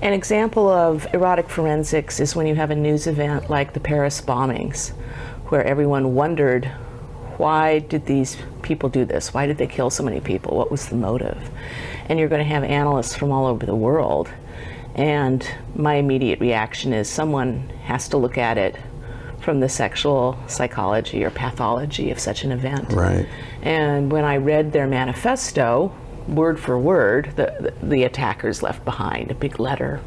An example of erotic forensics is when you have a news event like the Paris bombings, where everyone wondered, why did these people do this? Why did they kill so many people? What was the motive? And you're going to have analysts from all over the world. And my immediate reaction is someone has to look at it from the sexual psychology or pathology of such an event. Right. And when I read their manifesto, word for word, the attackers left behind a big letter,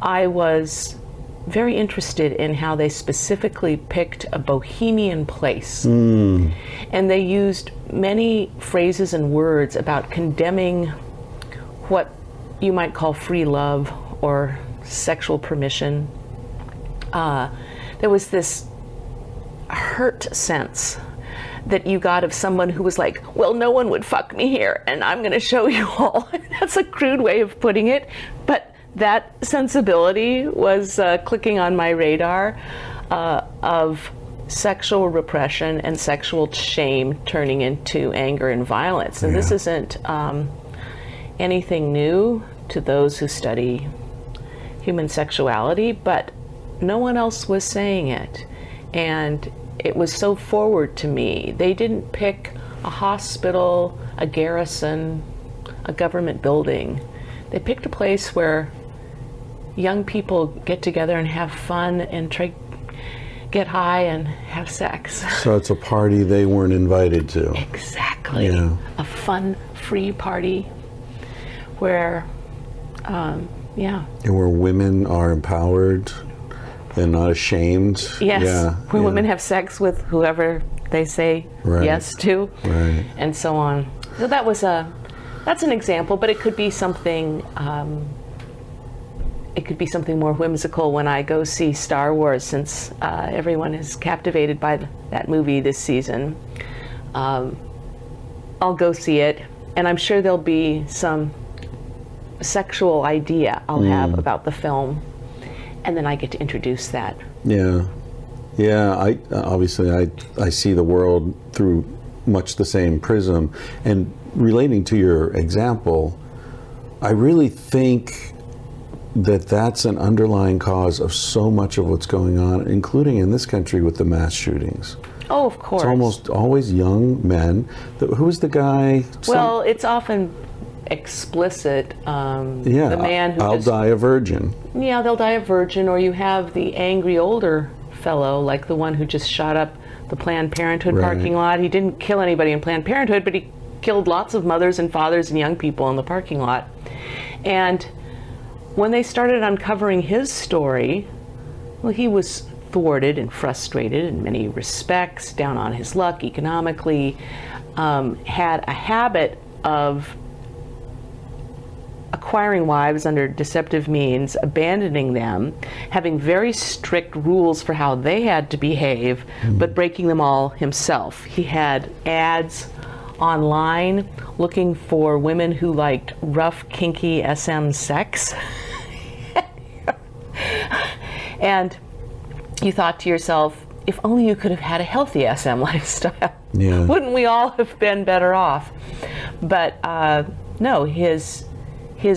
I was very interested in how they specifically picked a bohemian place. And they used many phrases and words about condemning what you might call free love or sexual permission. There was this hurt sense that you got of someone who was like, well, no one would fuck me here, and I'm going to show you all. That's a crude way of putting it, but that sensibility was clicking on my radar of sexual repression and sexual shame turning into anger and violence. And this isn't anything new to those who study human sexuality, but no one else was saying it. And it was so forward to me. They didn't pick a hospital, a garrison, a government building. They picked a place where young people get together and have fun and get high and have sex. So it's a party they weren't invited to. Exactly. Yeah. A fun, free party where, And where women are empowered and not ashamed. Yes, where women have sex with whoever they say yes to, and so on. So that's an example, but it could be something. It could be something more whimsical when I go see Star Wars, since everyone is captivated by that movie this season. I'll go see it, and I'm sure there'll be some sexual idea I'll have about the film, and then I get to introduce that. I obviously see the world through much the same prism, and relating to your example, I really think that's an underlying cause of so much of what's going on, including in this country with the mass shootings. Oh, of course. It's almost always young men. Who was the guy? Well, it's often explicit. The man who I'll die a virgin. Yeah, they'll die a virgin, or you have the angry older fellow, like the one who just shot up the Planned Parenthood parking lot. He didn't kill anybody in Planned Parenthood, but he killed lots of mothers and fathers and young people in the parking lot. And when they started uncovering his story, well, he was thwarted and frustrated in many respects, down on his luck economically, had a habit of acquiring wives under deceptive means, abandoning them, having very strict rules for how they had to behave, but breaking them all himself. He had ads online looking for women who liked rough, kinky SM sex. And you thought to yourself, if only you could have had a healthy SM lifestyle. Wouldn't we all have been better off? But no, his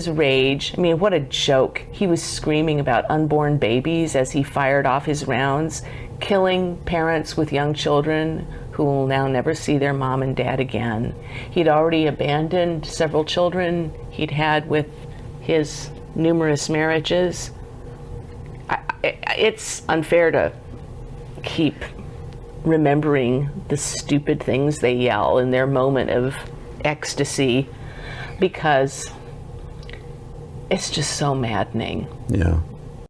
rage, I mean, what a joke. He was screaming about unborn babies as he fired off his rounds, killing parents with young children who will now never see their mom and dad again. He'd already abandoned several children he'd had with his numerous marriages. It's unfair to keep remembering the stupid things they yell in their moment of ecstasy, because it's just so maddening.